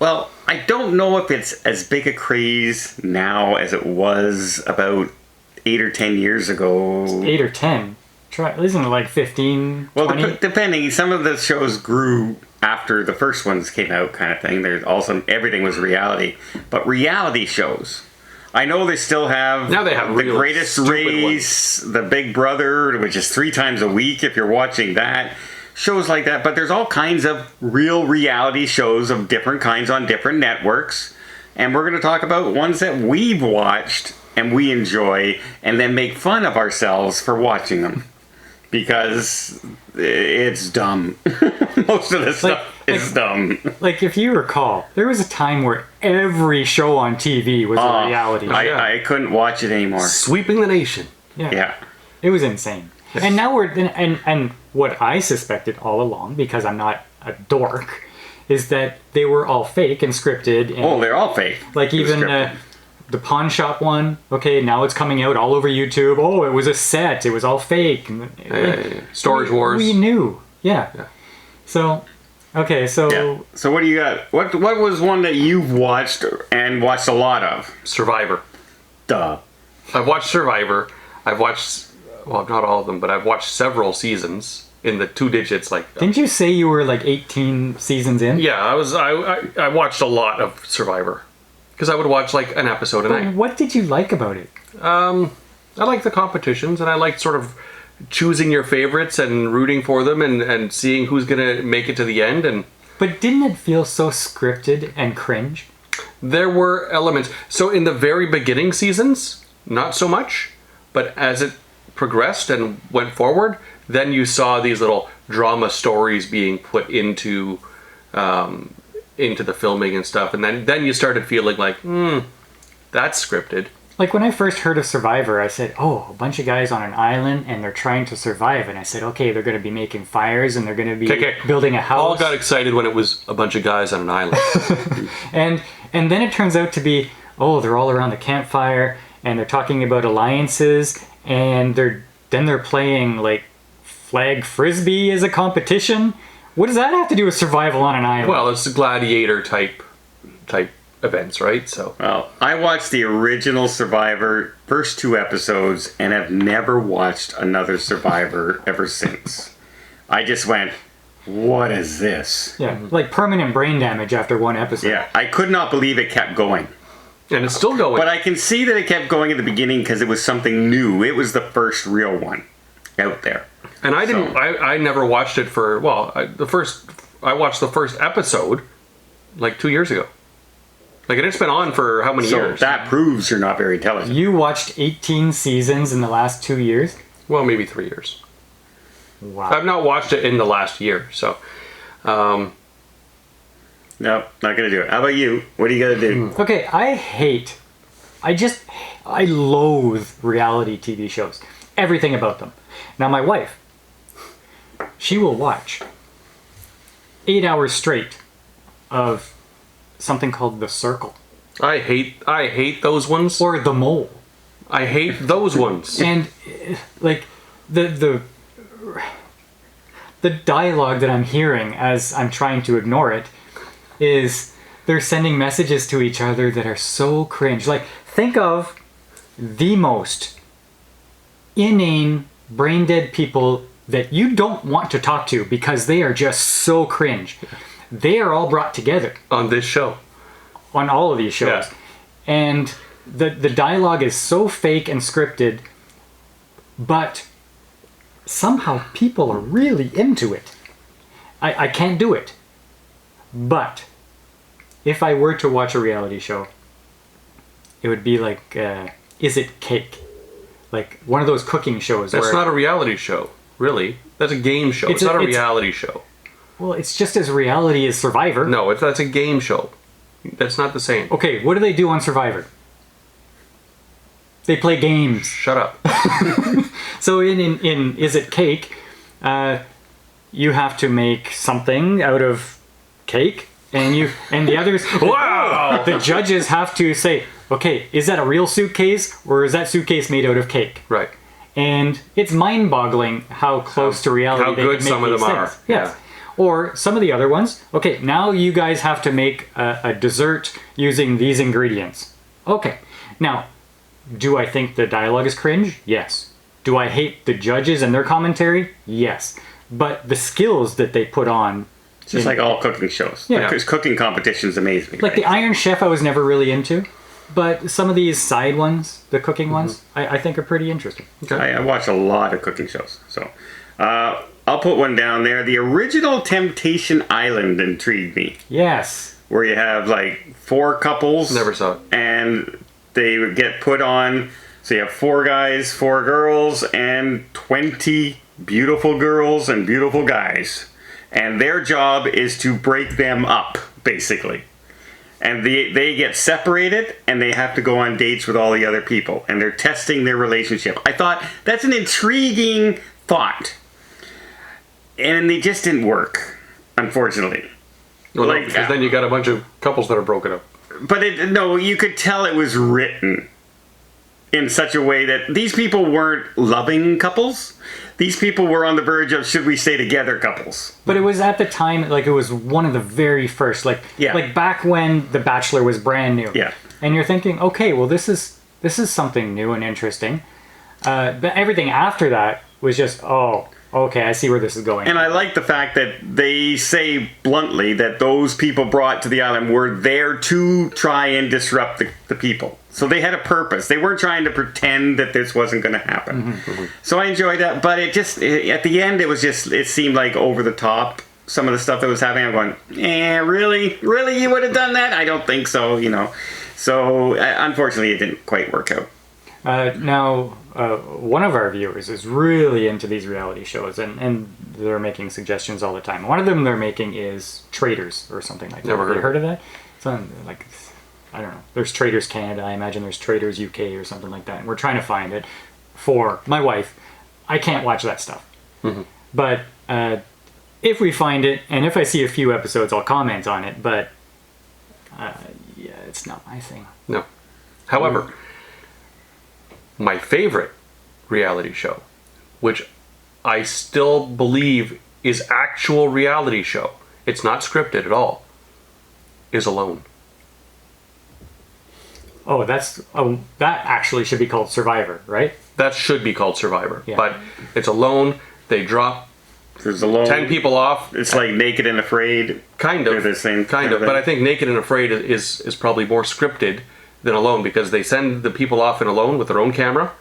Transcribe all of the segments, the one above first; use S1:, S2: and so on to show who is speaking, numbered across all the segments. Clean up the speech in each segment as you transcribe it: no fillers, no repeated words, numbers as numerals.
S1: Well, I don't know if it's as big a craze now as it was about 8 or 10 years ago.
S2: 8 or 10. Isn't it like 15,
S1: Well,
S2: 20?
S1: depending. Some of the shows grew after the first ones came out, kind of thing. There's also everything was reality, but reality shows. I know they still have.
S3: Now they have
S1: The
S3: real
S1: Greatest
S3: stupid
S1: Race, The Big Brother, which is 3 times a week if you're watching that. Shows like that, but there's all kinds of real reality shows of different kinds on different networks, and we're going to talk about ones that we've watched and we enjoy, and then make fun of ourselves for watching them. Because it's dumb. Most of the stuff is dumb.
S2: Like, if you recall, there was a time where every show on TV was a reality show.
S1: I couldn't watch it anymore.
S3: Sweeping the nation.
S1: Yeah.
S2: It was insane. And now and what I suspected all along, because I'm not a dork, is that they were all fake and scripted. And
S1: They're all fake.
S2: like even the pawn shop one. Okay, now it's coming out all over YouTube. Oh, it was a set. It was all fake.
S3: Storage Wars.
S2: We knew. Yeah. So, okay, so
S1: Yeah. So what do you got? What was one that you've watched and watched a lot of?
S3: Survivor.
S1: Duh.
S3: I've watched Survivor. I've watched, well, not all of them, but I've watched several seasons in the 2 digits. Like,
S2: didn't you say you were like 18 seasons in?
S3: yeah, I watched a lot of Survivor because I would watch like an episode a
S2: But
S3: night.
S2: what did you like about it?
S3: I like the competitions, and I like sort of choosing your favorites and rooting for them and seeing who's gonna make it to the end. And
S2: But didn't it feel so scripted and cringe?
S3: there were elements. So in the very beginning seasons, not so much, but as it progressed and went forward, then you saw these little drama stories being put into the filming and stuff, and then you started feeling like, that's scripted.
S2: Like when I first heard of Survivor, I said, oh, a bunch of guys on an island and they're trying to survive. And I said, okay, they're going to be making fires and they're going to be building a house.
S3: All got excited when it was a bunch of guys on an island.
S2: And then it turns out to be, oh, they're all around the campfire and they're talking about alliances and they're playing like flag frisbee as a competition. What does that have to do with survival on an island?
S3: Well, it's gladiator type events, right? So
S1: Well, I watched the original Survivor first 2 episodes and have never watched another Survivor ever since. I just went, what is this?
S2: yeah, like permanent brain damage after 1 episode.
S1: Yeah, I could not believe it kept going.
S3: and it's still going.
S1: But I can see that it kept going at the beginning because it was something new. It was the first real one out there.
S3: And I didn't.
S1: So-
S3: I never watched it for. Well, I watched the first episode like 2 years ago. Like, and it's been on for how many
S1: So
S3: years?
S1: that proves you're not very intelligent.
S2: You watched 18 seasons in the last 2 years?
S3: Well, maybe 3 years.
S2: Wow.
S3: I've not watched it in the last year. So,
S1: No, not gonna do it. How about you? What do you gotta do?
S2: Okay, I loathe reality TV shows. Everything about them. Now, my wife, she will watch 8 hours straight of something called The Circle
S3: I hate those ones.
S2: or The Mole.
S3: I hate those ones.
S2: And like the dialogue that I'm hearing as I'm trying to ignore it is they're sending messages to each other that are so cringe. Like, think of the most inane, brain dead people that you don't want to talk to because they are just so cringe. They are all brought together
S3: On this show.
S2: on all of these shows.
S3: Yeah.
S2: And the dialogue is so fake and scripted, but somehow people are really into it. I can't do it. But if I were to watch a reality show, it would be like, Is It Cake? Like one of those cooking shows.
S3: That's
S2: where,
S3: not a reality show, really. That's a game show. It's not a reality show.
S2: Well, it's just as reality as Survivor.
S3: No, that's a game show. That's not the same.
S2: Okay, what do they do on Survivor? They play games.
S3: Shut up.
S2: So in Is It Cake, you have to make something out of cake, and the others.
S3: Wow!
S2: The judges have to say, okay, is that a real suitcase or is that suitcase made out of cake?
S3: Right.
S2: And it's mind-boggling how close to reality
S3: how
S2: they
S3: good
S2: can make
S3: some of
S2: these
S3: them are.
S2: things. Yes. Or some of the other ones, okay, now you guys have to make a dessert using these ingredients. Okay, now, do I think the dialogue is cringe? Yes. Do I hate the judges and their commentary? Yes. But the skills that they put on...
S1: It's just like all cooking shows.
S2: Yeah.
S1: Because cooking competitions amaze me.
S2: Like
S1: right?
S2: the Iron Chef I was never really into, but some of these side ones, the cooking ones, I think are pretty interesting.
S1: I watch a lot of cooking shows. So I'll put one down there. The original Temptation Island intrigued me.
S2: Yes.
S1: Where you have like 4 couples.
S3: Never saw it.
S1: And they would get put on. So you have 4 guys, 4 girls, and 20 beautiful girls and beautiful guys. And their job is to break them up, basically. And they get separated, and they have to go on dates with all the other people. And they're testing their relationship. I thought, that's an intriguing thought. And they just didn't work, unfortunately.
S3: Well,
S1: Like,
S3: because then you got a bunch of couples that are broken up.
S1: But no, you could tell it was written in such a way that these people weren't loving couples. These people were on the verge of should we stay together couples.
S2: But it was at the time, like it was one of the very first, like back when The Bachelor was brand new.
S1: Yeah.
S2: And you're thinking, okay, well this is something new and interesting. But everything after that was just, oh, okay, I see where this is going.
S1: And I like the fact that they say bluntly that those people brought to the island were there to try and disrupt the people. So they had a purpose. They weren't trying to pretend that this wasn't going to happen. So I enjoyed that. But at the end, it seemed like over the top. Some of the stuff that was happening, I'm going, really? Really? You would have done that? I don't think so, So unfortunately, it didn't quite work out.
S2: Now, one of our viewers is really into these reality shows, and they're making suggestions all the time. One of them they're making is Traders or something like that.
S3: Never
S2: Have you heard of that? It's on, like, I don't know. There's Traders Canada. I imagine there's Traders UK or something like that. And we're trying to find it for my wife. I can't watch that stuff. But if we find it, and if I see a few episodes, I'll comment on it. But yeah, it's not my thing.
S3: No. However, my favorite reality show, which I still believe is actual reality show, it's not scripted at all, is Alone.
S2: Oh, that actually should be called Survivor, right?
S3: That should be called Survivor.
S2: Yeah.
S3: But it's Alone. They drop
S1: There's Alone.
S3: 10 people off.
S1: It's like Naked and Afraid.
S3: Kind of.
S1: They're the same
S3: Kind of.
S1: thing.
S3: But I think Naked and Afraid is probably more scripted than Alone, because they send the people off in Alone with their own camera.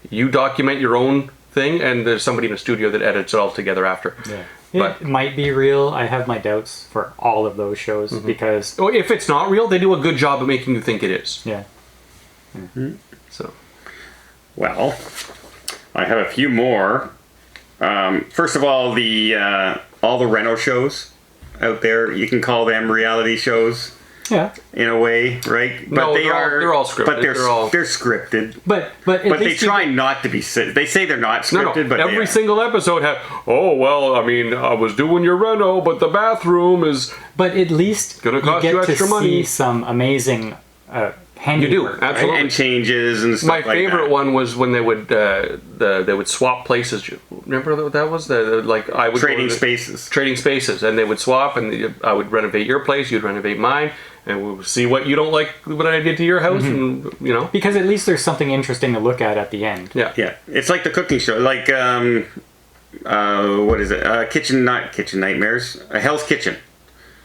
S3: You document your own thing, and there's somebody in a studio that edits it all together after.
S2: Yeah.
S3: But
S2: It might be real. I have my doubts for all of those shows because...
S3: if it's not real, they do a good job of making you think it is.
S2: Yeah.
S3: So
S1: Well, I have a few more. First of all, all the Reno shows out there, you can call them reality shows
S2: Yeah.
S1: in a way, right?
S3: No, they're all scripted.
S1: But they're
S3: They're
S1: scripted.
S2: But at
S1: But they
S2: least you-
S1: try not to be. They say they're not
S3: no,
S1: scripted, but they
S3: every
S1: are.
S3: single episode had. Oh well, I mean, I was doing your reno, but the bathroom is.
S2: But at least
S3: Gonna cost
S2: you
S3: you
S2: get to
S3: extra money.
S2: see some amazing handiwork. right?
S3: absolutely.
S1: and changes and stuff
S3: My
S1: like
S3: favorite
S1: that.
S3: one was when they would they would swap places. Remember what that was? I would
S1: Trading
S3: go to
S1: spaces.
S3: trading spaces, and they would swap, and I would renovate your place, you'd renovate mine, and we would see what you don't like what I did to your house, and
S2: Because at least there's something interesting to look at the end.
S3: yeah.
S1: Yeah, it's like the cooking show, like what is it? Kitchen Nightmares, Hell's Kitchen.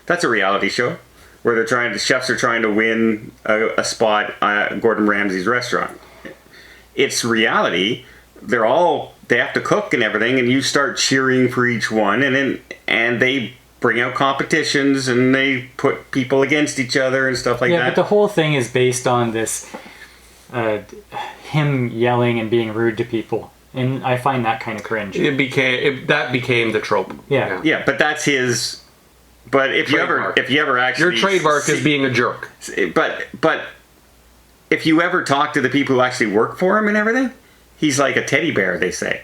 S1: That's a reality show where the chefs are trying to win a spot at Gordon Ramsay's restaurant. It's reality. They have to cook and everything, and you start cheering for each one, and they bring out competitions and they put people against each other and stuff like
S2: Yeah,
S1: that.
S2: but the whole thing is based on this him yelling and being rude to people. And I find that kind of cringe.
S3: That became the trope.
S2: Yeah.
S1: Yeah, but that's his. But if
S3: Trademark.
S1: you ever actually
S3: Your trademark is being a jerk.
S1: But if you ever talk to the people who actually work for him and everything, he's like a teddy bear. They say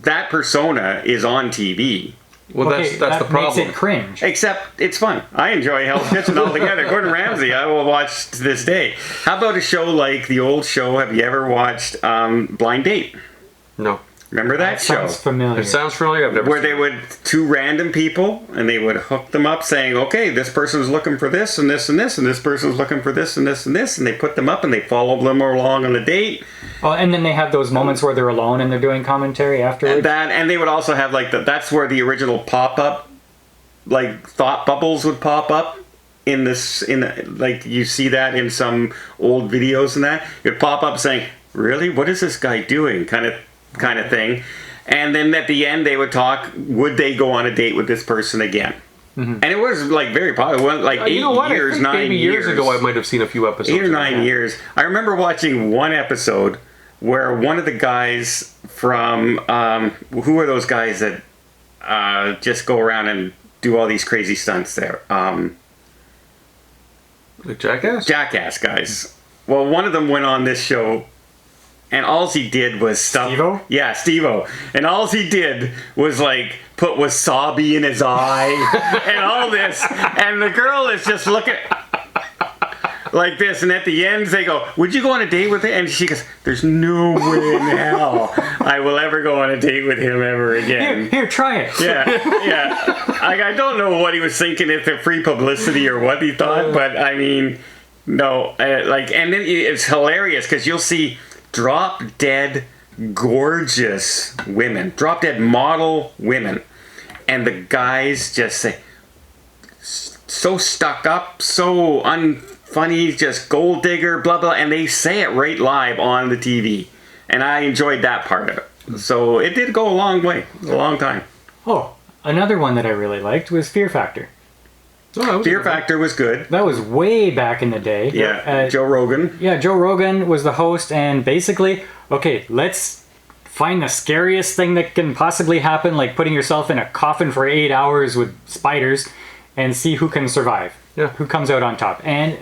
S1: that persona is on TV.
S3: Well,
S2: Okay,
S3: that's the problem.
S2: makes it cringe.
S1: Except it's fun. I enjoy Hell's Kitchen altogether. Gordon Ramsay, I will watch to this day. How about a show like the old show? Have you ever watched Blind Date?
S3: No.
S1: Remember that show?
S2: Sounds familiar.
S3: It sounds familiar. I've never
S1: Where
S3: seen
S1: they would, two random people, and they would hook them up saying, okay, this person's looking for this and this and this, and this person's looking for this and this and this, and they put them up and they follow them along on the date.
S2: Oh, and then they have those moments where they're alone and they're doing commentary afterwards.
S1: And they would also have like that's where the original pop-up, like thought bubbles would pop up like you see that in some old videos and that. It'd pop up saying, really? What is this guy doing? Kind of thing. And then at the end they would talk, would they go on a date with this person again? And it was like very popular. Like 8
S3: you know what?
S1: years,
S3: I think
S1: 9
S3: maybe
S1: years
S3: ago I might have seen a few episodes.
S1: 8 or
S3: of
S1: 9
S3: that.
S1: years. I remember watching one episode where one of the guys from who are those guys that just go around and do all these crazy stunts there?
S3: Like Jackass?
S1: Jackass guys. Well, one of them went on this show, and all he did was stuff.
S2: Steve-O?
S1: Yeah, Steve-O. And all he did was like put wasabi in his eye and all this. And the girl is just looking like this. And at the end, they go, "Would you go on a date with him?" And she goes, "There's no way in hell I will ever go on a date with him ever again."
S2: Here, try it.
S1: Yeah. I don't know what he was thinking, if it's free publicity or what he thought, but I mean, no. And then it's hilarious because you'll see drop dead gorgeous women, drop dead model women, and the guys just say, so stuck up, so unfunny, just gold digger, blah, blah, and they say it right live on the TV. And I enjoyed that part of it. So it did go a long way, a long time.
S2: Oh, another one that I really liked was Fear Factor.
S3: Oh, that was
S1: Fear
S3: a good one.
S1: Factor was good.
S2: That was way back in the day.
S1: Yeah, Joe Rogan.
S2: Yeah, Joe Rogan was the host, and basically, okay, let's find the scariest thing that can possibly happen, like putting yourself in a coffin for 8 hours with spiders, and see who can survive.
S3: Yeah.
S2: Who comes out on top. And,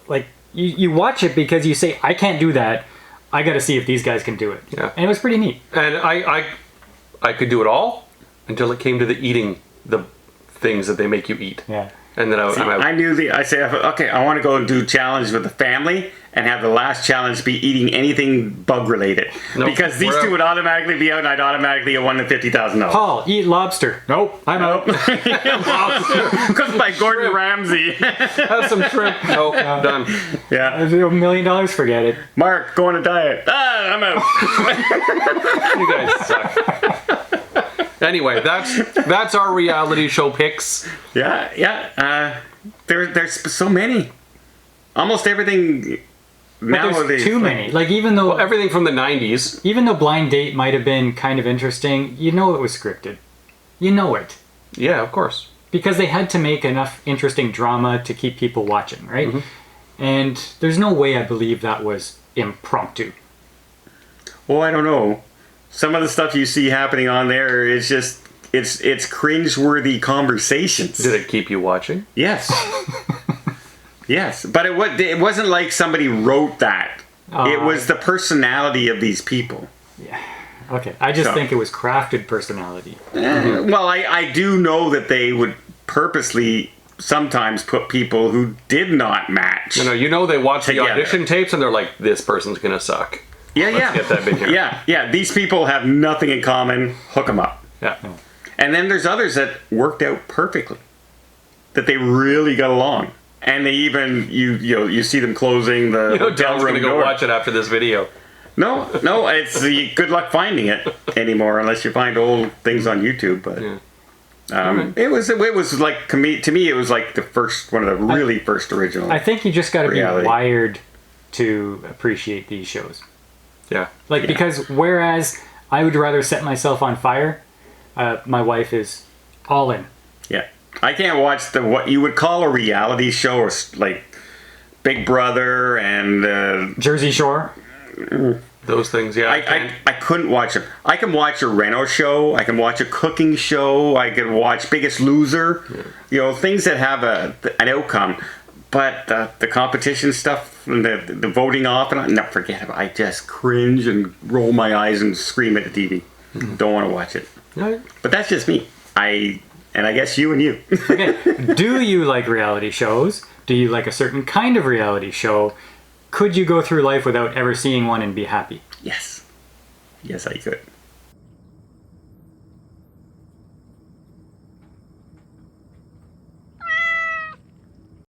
S2: like, you watch it because you say, I can't do that. I gotta see if these guys can do it.
S3: Yeah.
S2: And it was pretty neat.
S3: And I could do it all until it came to the eating the things that they make you eat.
S2: Yeah.
S3: And then I'm out.
S1: I knew I said, okay, I want to go and do challenge with the family and have the last challenge be eating anything bug related.
S3: Nope,
S1: Because these
S3: we're
S1: two
S3: out.
S1: would automatically be out and I'd automatically have won the $50,000.
S2: Paul, eat lobster. Nope, I'm out.
S1: Cooked by Gordon Ramsay.
S3: Have some shrimp. Nope, done.
S1: Yeah.
S2: $1 million, forget it.
S1: Mark, go on a diet. I'm out.
S3: You guys suck. Anyway, that's our reality show picks.
S1: Yeah. There's so many. Almost everything
S2: But
S1: nowadays.
S2: there's too many. Like, even though
S3: Everything from the 90s.
S2: Blind Date might have been kind of interesting, you know it was scripted. You know it.
S3: Yeah, of course.
S2: Because they had to make enough interesting drama to keep people watching, right? And there's no way I believe that was impromptu.
S1: Well, I don't know. Some of the stuff you see happening on there is just it's cringeworthy conversations.
S3: Did it keep you watching?
S1: Yes. Yes, but it wasn't like somebody wrote that. It was the personality of these people.
S2: Okay, I just
S1: So-
S2: think it was crafted personality.
S1: Well, I do know that they would purposely sometimes put people who did not match.
S3: You know they watch the
S1: Together.
S3: audition tapes and they're like, this person's gonna suck.
S1: Yeah.
S3: get them in here.
S1: Yeah. These people have nothing in common. Hook them up.
S3: Yeah.
S1: And then there's others that worked out perfectly, that they really got along, and they even you see them closing the hotel
S3: John's
S1: room
S3: gonna go
S1: door.
S3: watch it after this video.
S1: No, it's good luck finding it anymore unless you find old things on YouTube. But
S3: Yeah.
S1: it was like to me it was like the first one of the really first original.
S2: I think you just got to be
S1: Reality.
S2: wired to appreciate these shows.
S3: Yeah.
S2: Like, because whereas I would rather set myself on fire, my wife is all in.
S1: Yeah, I can't watch what you would call a reality show, or like Big Brother and
S2: Jersey Shore.
S3: Those things, yeah.
S1: I couldn't watch them. I can watch a Reno show. I can watch a cooking show. I can watch Biggest Loser. Things that have an outcome. But the competition stuff and the voting off and no, forget it. I just cringe and roll my eyes and scream at the TV. Don't want to watch it.
S3: Yeah.
S1: But that's just me. I guess you and you.
S2: Okay, do you like reality shows? Do you like a certain kind of reality show? Could you go through life without ever seeing one and be happy?
S1: Yes, I could.